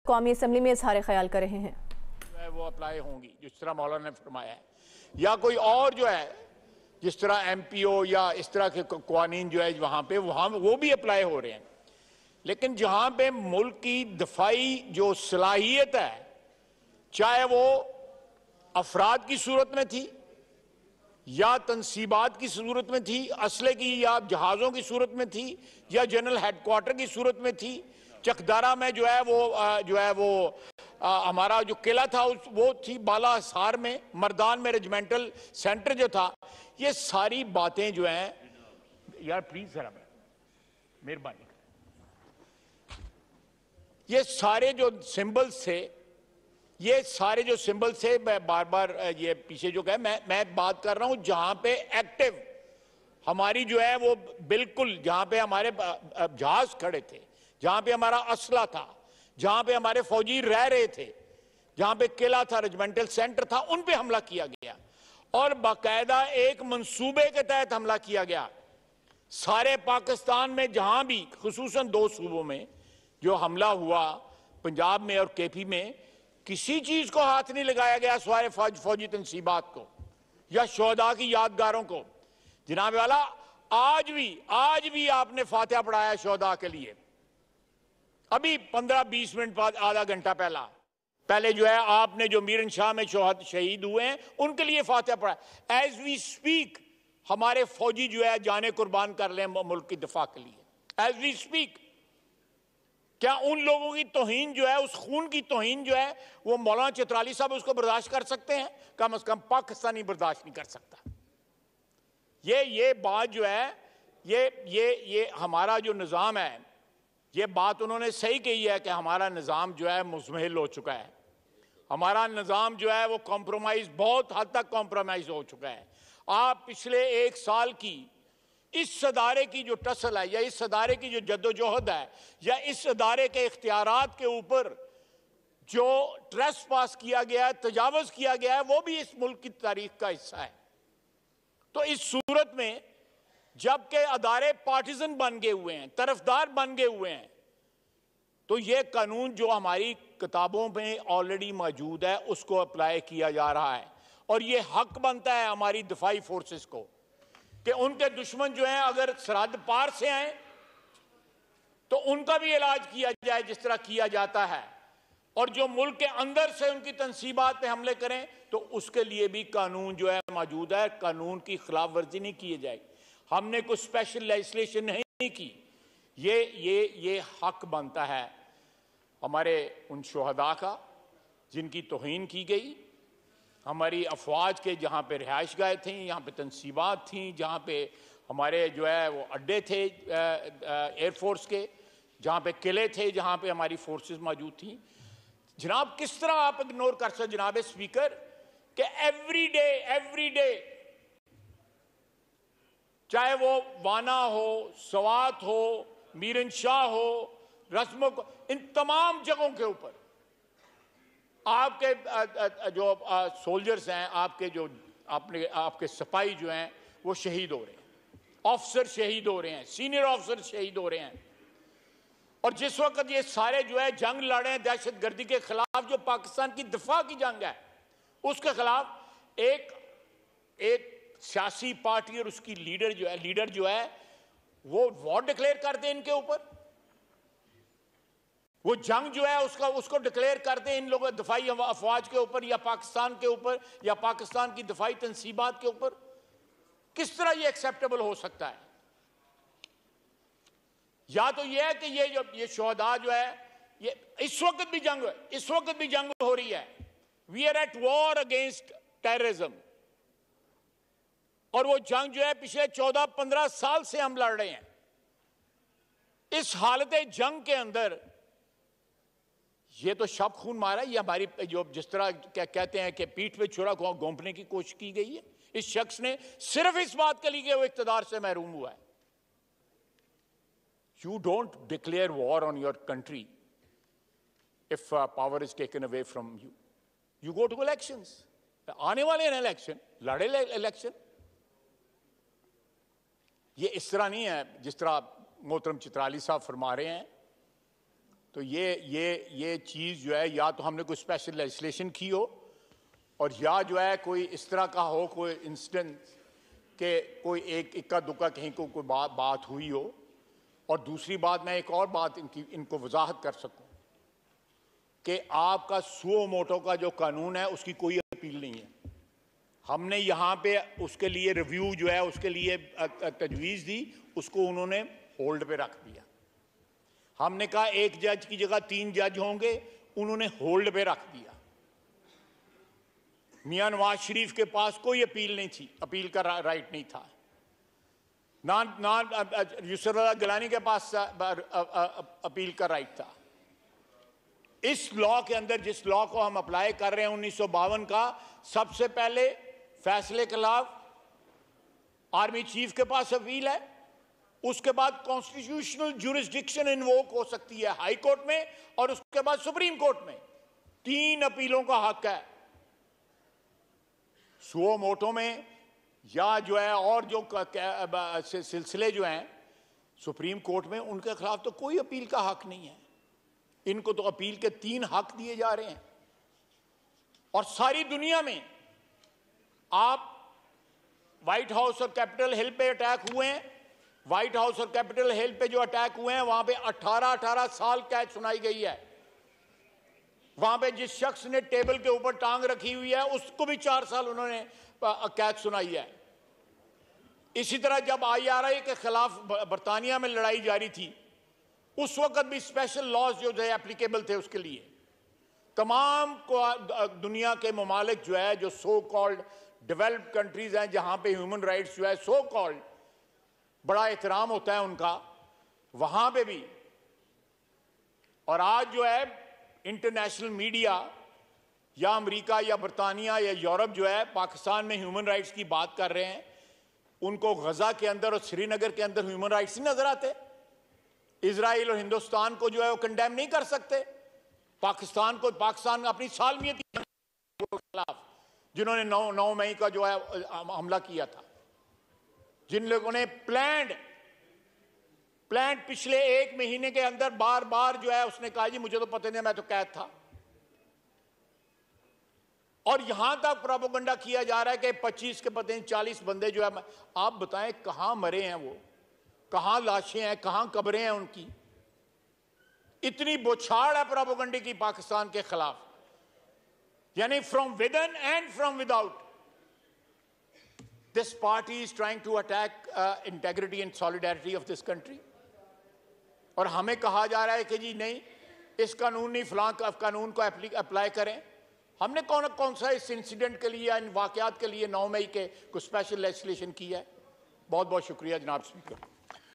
कौमी असम्बली में इजहार ख्याल कर रहे हैं। वो अप्लाई होंगी जिस तरह मौलाना ने फरमाया है, या कोई और जो है जिस तरह MPO या इस तरह के कानून जो है वहाँ वो भी अप्लाई हो रहे हैं। लेकिन जहाँ पे मुल्क की दफाई जो सलाहियत है, चाहे वो अफराद की सूरत में थी या तनसीबात की सूरत में थी, असले की या जहाज़ों की सूरत में थी या जनरल हेडक्वार्टर की सूरत में थी, चकदारा में जो है वो हमारा जो किला था वो थी, बाला हिसार में, मर्दान में रेजिमेंटल सेंटर जो था, ये सारी बातें जो हैं यार प्लीज जरा मेहरबानी, ये सारे जो सिंबल्स थे, मैं बार बार ये पीछे जो कहा, मैं बात कर रहा हूं जहां पे एक्टिव हमारी जो है वो बिल्कुल, जहां पे हमारे जहाज खड़े थे, जहां पे हमारा असला था, जहां पे हमारे फौजी रह रहे थे, जहां पे किला था, रेजिमेंटल सेंटर था, उन पे हमला किया गया और बाकायदा एक मंसूबे के तहत हमला किया गया। सारे पाकिस्तान में जहां भी, खुसूसन 2 सूबों में जो हमला हुआ, पंजाब में और KP में, किसी चीज को हाथ नहीं लगाया गया सारे फौजी तनसीबात को या शोहदा की यादगारों को। जनाब वाला, आज भी आपने फातिहा पढ़ाया शोहदा के लिए, अभी 15-20 मिनट बाद, आधा घंटा पहले जो है आपने जो मीरन शाह में शहीद हुए हैं उनके लिए फातिहा पढ़ा। एज वी स्पीक हमारे फौजी जो है जाने कुर्बान कर ले मुल्क की दफा के लिए, एज वी स्पीक। क्या उन लोगों की तौहीन जो है, उस खून की तौहीन जो है, वो मौलाना चित्राली साहब उसको बर्दाश्त कर सकते हैं? कम से कम पाकिस्तानी बर्दाश्त नहीं कर सकता। ये बात जो है, ये हमारा जो निज़ाम है, ये बात उन्होंने सही कही है कि हमारा निज़ाम जो है मुज़महिल हो चुका है, हमारा निज़ाम जो है वो कॉम्प्रोमाइज़, बहुत हद तक कॉम्प्रोमाइज़ हो चुका है। आप पिछले 1 साल की इस अदारे की जो टसल है, या इस अदारे की जो जद्दोजहद है, या इस अदारे के इख्तियारात के ऊपर जो ट्रेस पास किया गया है, तजावज़ किया गया है, वो भी इस मुल्क की तारीख का हिस्सा है। तो इस सूरत में जबकि अदारे पार्टिजन बन गए हुए हैं, तरफदार बन गए हुए हैं, तो ये कानून जो हमारी किताबों में ऑलरेडी मौजूद है उसको अप्लाई किया जा रहा है। और ये हक बनता है हमारी दिफाई फोर्सेस को कि उनके दुश्मन जो हैं अगर सरहद पार से आए तो उनका भी इलाज किया जाए जिस तरह किया जाता है, और जो मुल्क के अंदर से उनकी तनसीबात पे हमले करें तो उसके लिए भी कानून जो है मौजूद है, कानून की खिलाफ वर्जी नहीं की जाएगी। हमने कोई स्पेशल लेजिस्लेशन नहीं की, ये हक बनता है हमारे उन शोहदा का जिनकी तौहीन की गई, हमारी अफवाज के जहाँ पे रिहाइश गाह थी, यहाँ पे तनसीबात थी, जहाँ पे हमारे जो है वो अड्डे थे एयरफोर्स के, जहाँ पे किले थे, जहाँ पे हमारी फोर्सेस मौजूद थी। जनाब किस तरह आप इग्नोर कर सकते जनाब स्पीकर कि एवरी डे चाहे वो वाना हो, सवात हो, मीरन शाह हो, रस्मों को, इन तमाम जगहों के ऊपर आपके जो सोल्जर्स हैं, आपके सिपाही जो हैं वो शहीद हो रहे हैं, ऑफिसर शहीद हो रहे हैं, सीनियर ऑफिसर शहीद हो रहे हैं। और जिस वक्त ये सारे जो है जंग लड़े हैं दहशतगर्दी के खिलाफ, जो पाकिस्तान की दिफा की जंग है, उसके खिलाफ एक सियासी पार्टी और उसकी लीडर जो है वो वॉर डिक्लेयर कर दे इनके ऊपर, वो जंग जो है उसको डिक्लेयर कर दे इन लोगों दिफाई अफवाज के ऊपर, या पाकिस्तान के ऊपर, या पाकिस्तान की दिफाई तनसीबात के ऊपर। किस तरह ये एक्सेप्टेबल हो सकता है? या तो ये है कि ये शोहदा जो है, ये इस वक्त भी जंग हो रही है, we are at war against terrorism, और वो जंग जो है पिछले 14-15 साल से हम लड़ रहे हैं। इस हालत जंग के अंदर ये तो शब खून मारा, ये हमारी जो जिस तरह क्या कहते हैं कि पीठ पे छुरा घोंपने की कोशिश की गई है। इस शख्स ने सिर्फ इस बात के लिए कि वो इख्तिदार से महरूम हुआ है। You don't declare war on your country if power is taken away from you. You go to elections. आने वाले हैं इलेक्शन, लड़े इलेक्शन। ये इस तरह नहीं है जिस तरह मोहतरम चित्राली साहब फरमा रहे हैं। तो ये चीज़ जो है, या तो हमने कोई स्पेशल लेजिस्लेशन की हो, और या जो है कोई इस तरह का हो, कोई इंसिडेंट के कोई एक इक्का दुक्का कहीं को कोई बात हुई हो। और दूसरी बात, मैं एक और बात इनको वजाहत कर सकूं कि आपका सुओ मोटो का जो कानून है उसकी कोई अपील नहीं है। हमने यहाँ पे उसके लिए रिव्यू जो है उसके लिए तजवीज़ दी, उसको उन्होंने होल्ड पे रख दिया। हमने कहा एक जज की जगह 3 जज होंगे, उन्होंने होल्ड पे रख दिया। मियां नवाज शरीफ के पास कोई अपील नहीं थी, अपील का राइट नहीं था। ना यूसुफ गिलानी के पास अपील का राइट था। इस लॉ के अंदर, जिस लॉ को हम अप्लाई कर रहे हैं 1952 का, सबसे पहले फैसले के खिलाफ आर्मी चीफ के पास अपील है, उसके बाद कॉन्स्टिट्यूशनल ज्यूरिसडिक्शन इन्वोक हो सकती है हाई कोर्ट में, और उसके बाद सुप्रीम कोर्ट में। 3 अपीलों का हक है। सुओ मोटो में या जो है और जो सिलसिले जो हैं सुप्रीम कोर्ट में, उनके खिलाफ तो कोई अपील का हक नहीं है। इनको तो अपील के 3 हक दिए जा रहे हैं। और सारी दुनिया में आप व्हाइट हाउस और कैपिटल हिल पे अटैक हुए हैं, व्हाइट हाउस और कैपिटल हिल पे जो अटैक हुए हैं वहां पे 18 साल कैद सुनाई गई है। वहां पे जिस शख्स ने टेबल के ऊपर टांग रखी हुई है उसको भी 4 साल उन्होंने कैद सुनाई है। इसी तरह जब IRA के खिलाफ बरतानिया में लड़ाई जारी थी, उस वक्त भी स्पेशल लॉज जो है एप्लीकेबल थे उसके लिए। तमाम दुनिया के ममालिक जो है, जो सो कॉल्ड डेवलप्ड कंट्रीज हैं, जहां पे ह्यूमन राइट्स जो है सो कॉल्ड बड़ा एहतराम होता है उनका, वहां पे भी। और आज जो है इंटरनेशनल मीडिया या अमेरिका या बरतानिया या यूरोप जो है पाकिस्तान में ह्यूमन राइट्स की बात कर रहे हैं, उनको गजा के अंदर और श्रीनगर के अंदर ह्यूमन राइट्स नहीं नजर आते। इजराइल और हिंदुस्तान को जो है वो कंडेम नहीं कर सकते। पाकिस्तान अपनी सालमियत के खिलाफ, जिन्होंने 9 मई का जो है हमला किया था, जिन लोगों ने प्लान पिछले 1 महीने के अंदर बार बार जो है उसने कहा जी मुझे तो पता नहीं, मैं तो कैद था। और यहां तक प्रोपेगेंडा किया जा रहा है कि 25 के पता नहीं 40 बंदे जो है, आप बताएं कहां मरे हैं वो, कहां लाशें हैं, कहां कब्रें हैं उनकी। इतनी बौछार है प्रोपेगेंडा की पाकिस्तान के खिलाफ, यानी from with in and from without. This party is trying to attack integrity and solidarity of this country. और हमें कहा जा रहा है कि जी नहीं, इस कानून नहीं, फलां कानून को अप्लाई करें। हमने कौन सा इस इंसिडेंट के लिए या इन वाकयात के लिए 9 मई के कुछ स्पेशल लेजिस्लेशन की है। बहुत बहुत शुक्रिया जनाब स्पीकर।